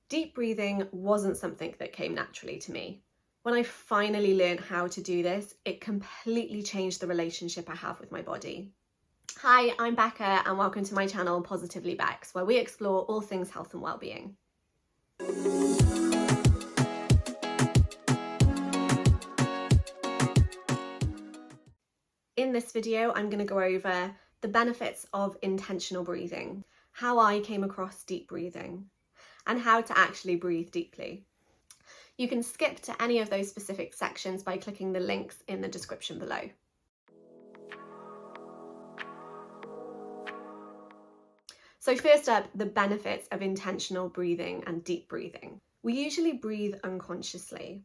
Deep breathing wasn't something that came naturally to me. When I finally learned how to do this, it completely changed the relationship I have with my body. Hi, I'm Becca and welcome to my channel Positively Bex, where we explore all things health and well-being. In this video, I'm going to go over the benefits of intentional breathing, how I came across deep breathing, and how to actually breathe deeply. You can skip to any of those specific sections by clicking the links in the description below. So first up, the benefits of intentional breathing and deep breathing. We usually breathe unconsciously,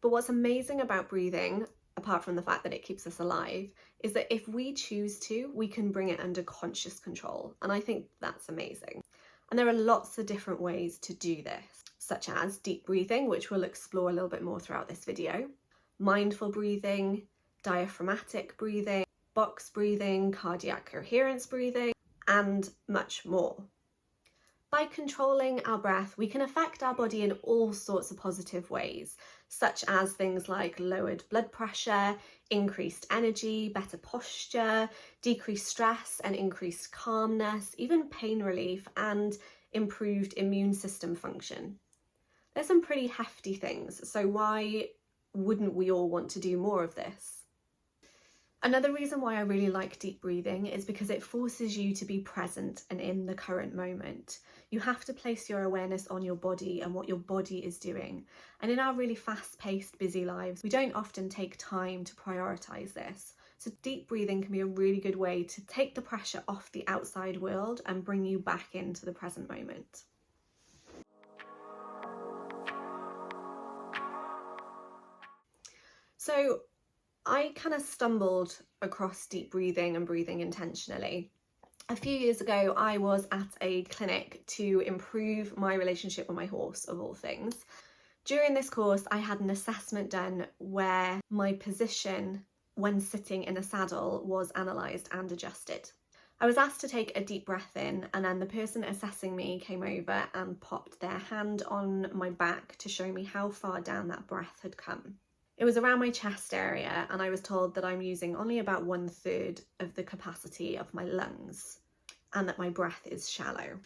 but what's amazing about breathing, apart from the fact that it keeps us alive, is that if we choose to, we can bring it under conscious control. And I think that's amazing. And there are lots of different ways to do this, such as deep breathing, which we'll explore a little bit more throughout this video, mindful breathing, diaphragmatic breathing, box breathing, cardiac coherence breathing, and much more. By controlling our breath, we can affect our body in all sorts of positive ways, such as things like lowered blood pressure, increased energy, better posture, decreased stress and increased calmness, even pain relief, and improved immune system function. There's some pretty hefty things, so why wouldn't we all want to do more of this? Another reason why I really like deep breathing is because it forces you to be present and in the current moment. You have to place your awareness on your body and what your body is doing. And in our really fast-paced, busy lives, we don't often take time to prioritize this. So deep breathing can be a really good way to take the pressure off the outside world and bring you back into the present moment. So I kind of stumbled across deep breathing and breathing intentionally. A few years ago, I was at a clinic to improve my relationship with my horse, of all things. During this course, I had an assessment done where my position when sitting in a saddle was analysed and adjusted. I was asked to take a deep breath in, and then the person assessing me came over and popped their hand on my back to show me how far down that breath had come. It was around my chest area, and I was told that I'm using only about 1/3 of the capacity of my lungs and that my breath is shallow.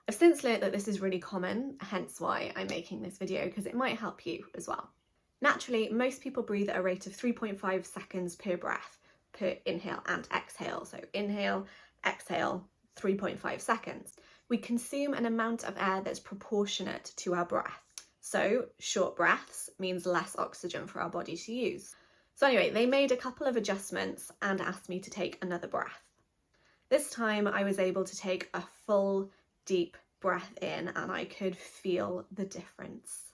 I've since learnt that this is really common, hence why I'm making this video, because it might help you as well. Naturally, most people breathe at a rate of 3.5 seconds per breath, per inhale and exhale. So inhale, exhale, 3.5 seconds. We consume an amount of air that's proportionate to our breath. So short breaths means less oxygen for our body to use. So anyway, they made a couple of adjustments and asked me to take another breath. This time I was able to take a full deep breath in and I could feel the difference.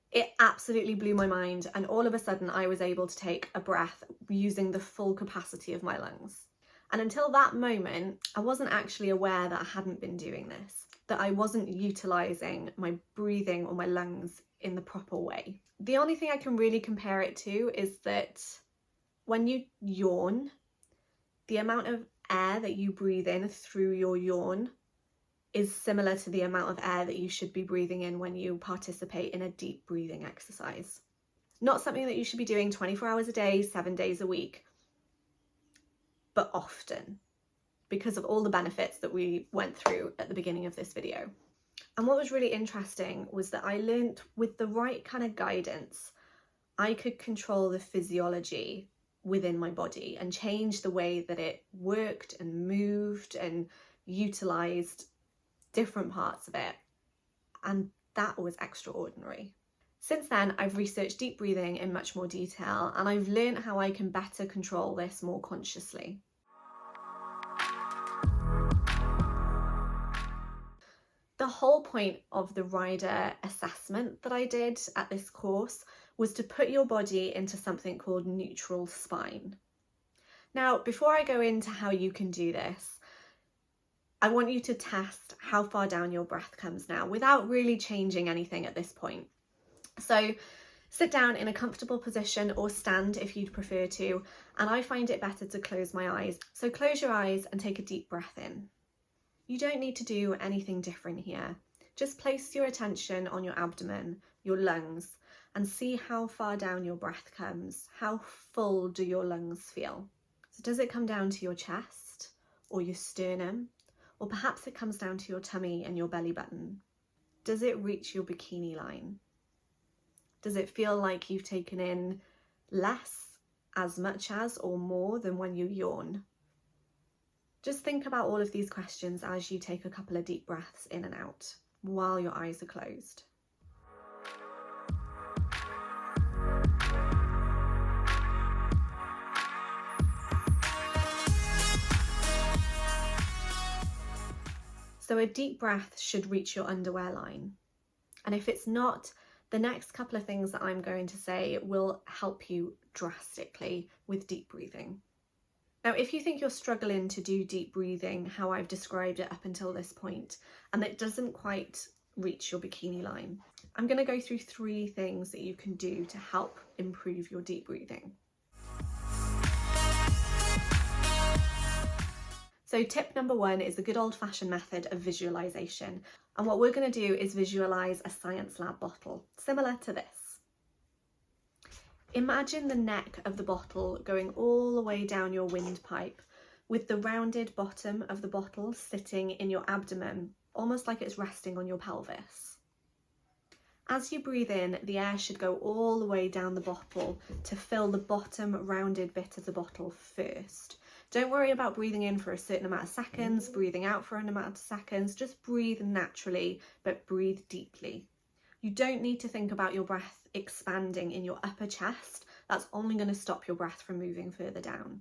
It absolutely blew my mind, and all of a sudden I was able to take a breath using the full capacity of my lungs. And until that moment, I wasn't actually aware that I hadn't been doing this, that I wasn't utilising my breathing or my lungs in the proper way. The only thing I can really compare it to is that when you yawn, the amount of air that you breathe in through your yawn is similar to the amount of air that you should be breathing in when you participate in a deep breathing exercise. Not something that you should be doing 24 hours a day, 7 days a week, but often, because of all the benefits that we went through at the beginning of this video. And what was really interesting was that I learned with the right kind of guidance, I could control the physiology within my body and change the way that it worked and moved and utilised different parts of it. And that was extraordinary. Since then, I've researched deep breathing in much more detail, and I've learned how I can better control this more consciously. The whole point of the rider assessment that I did at this course was to put your body into something called neutral spine. Now, before I go into how you can do this, I want you to test how far down your breath comes now without really changing anything at this point. So sit down in a comfortable position or stand if you'd prefer to, and I find it better to close my eyes. So close your eyes and take a deep breath in. You don't need to do anything different here. Just place your attention on your abdomen, your lungs, and see how far down your breath comes. How full do your lungs feel? So does it come down to your chest or your sternum? Or perhaps it comes down to your tummy and your belly button. Does it reach your bikini line? Does it feel like you've taken in less, as much as, or more than when you yawn? Just think about all of these questions as you take a couple of deep breaths in and out while your eyes are closed. So a deep breath should reach your underwear line. And if it's not, the next couple of things that I'm going to say will help you drastically with deep breathing. Now, if you think you're struggling to do deep breathing, how I've described it up until this point, and it doesn't quite reach your bikini line, I'm going to go through 3 things that you can do to help improve your deep breathing. So tip number 1 is the good old-fashioned method of visualization. And what we're going to do is visualize a science lab bottle, similar to this. Imagine the neck of the bottle going all the way down your windpipe, with the rounded bottom of the bottle sitting in your abdomen, almost like it's resting on your pelvis. As you breathe in, the air should go all the way down the bottle to fill the bottom rounded bit of the bottle first. Don't worry about breathing in for a certain amount of seconds, breathing out for an amount of seconds. Just breathe naturally, but breathe deeply. You don't need to think about your breath expanding in your upper chest. That's only going to stop your breath from moving further down.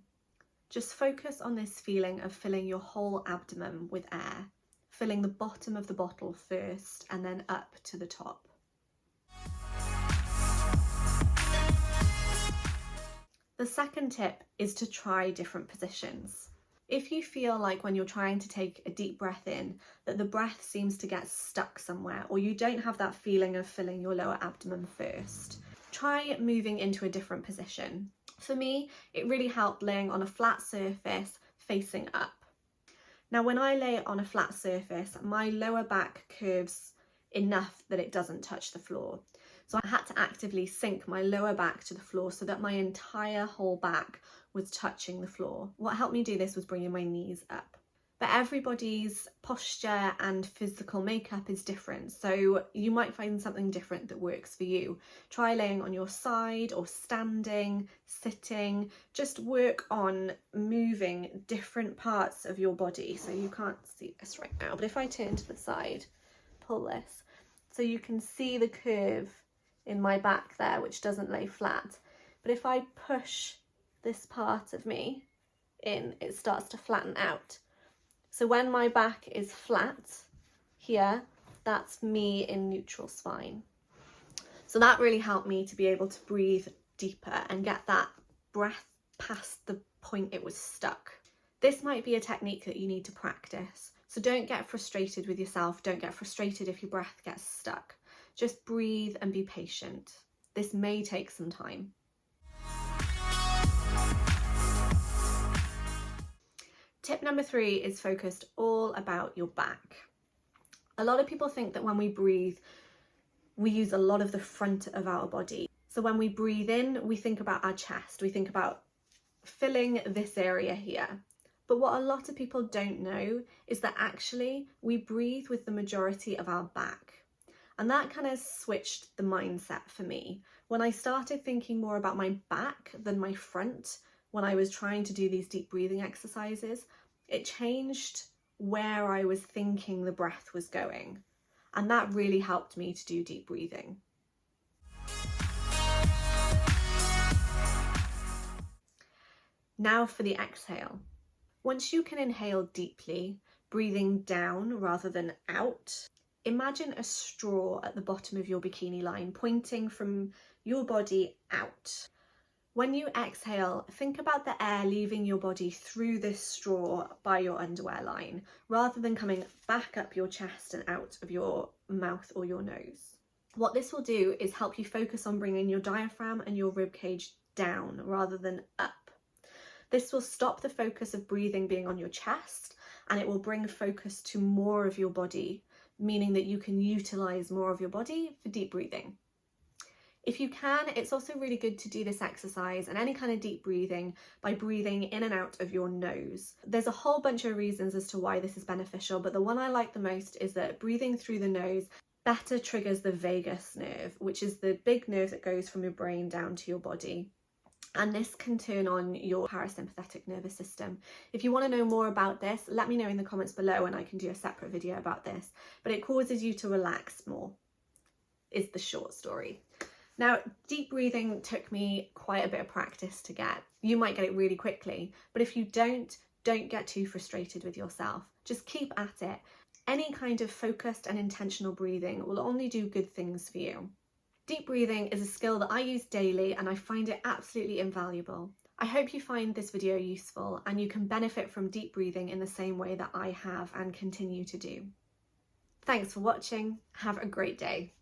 Just focus on this feeling of filling your whole abdomen with air, filling the bottom of the bottle first and then up to the top. The second tip is to try different positions. If you feel like when you're trying to take a deep breath in that the breath seems to get stuck somewhere, or you don't have that feeling of filling your lower abdomen first, try moving into a different position. For me, it really helped laying on a flat surface facing up. Now, when I lay on a flat surface, my lower back curves enough that it doesn't touch the floor. So I had to actively sink my lower back to the floor so that my entire whole back was touching the floor. What helped me do this was bringing my knees up. But everybody's posture and physical makeup is different, so you might find something different that works for you. Try laying on your side or standing, sitting. Just work on moving different parts of your body. So you can't see this right now, but if I turn to the side, pull this, so you can see the curve in my back there, which doesn't lay flat. But if I push this part of me in, it starts to flatten out. So when my back is flat here, that's me in neutral spine. So that really helped me to be able to breathe deeper and get that breath past the point it was stuck. This might be a technique that you need to practice. So don't get frustrated with yourself. Don't get frustrated if your breath gets stuck. Just breathe and be patient. This may take some time. Tip number 3 is focused all about your back. A lot of people think that when we breathe, we use a lot of the front of our body. So when we breathe in, we think about our chest. We think about filling this area here. But what a lot of people don't know is that actually we breathe with the majority of our back. And that kind of switched the mindset for me. When I started thinking more about my back than my front, when I was trying to do these deep breathing exercises, it changed where I was thinking the breath was going. And that really helped me to do deep breathing. Now for the exhale. Once you can inhale deeply, breathing down rather than out, imagine a straw at the bottom of your bikini line pointing from your body out. When you exhale, think about the air leaving your body through this straw by your underwear line, rather than coming back up your chest and out of your mouth or your nose. What this will do is help you focus on bringing your diaphragm and your rib cage down rather than up. This will stop the focus of breathing being on your chest, and it will bring focus to more of your body meaning that you can utilize more of your body for deep breathing. If you can, it's also really good to do this exercise and any kind of deep breathing by breathing in and out of your nose. There's a whole bunch of reasons as to why this is beneficial, but the one I like the most is that breathing through the nose better triggers the vagus nerve, which is the big nerve that goes from your brain down to your body. And this can turn on your parasympathetic nervous system. If you want to know more about this, let me know in the comments below and I can do a separate video about this. But it causes you to relax more, is the short story. Now, deep breathing took me quite a bit of practice to get. You might get it really quickly, but if you don't get too frustrated with yourself. Just keep at it. Any kind of focused and intentional breathing will only do good things for you. Deep breathing is a skill that I use daily and I find it absolutely invaluable. I hope you find this video useful and you can benefit from deep breathing in the same way that I have and continue to do. Thanks for watching. Have a great day.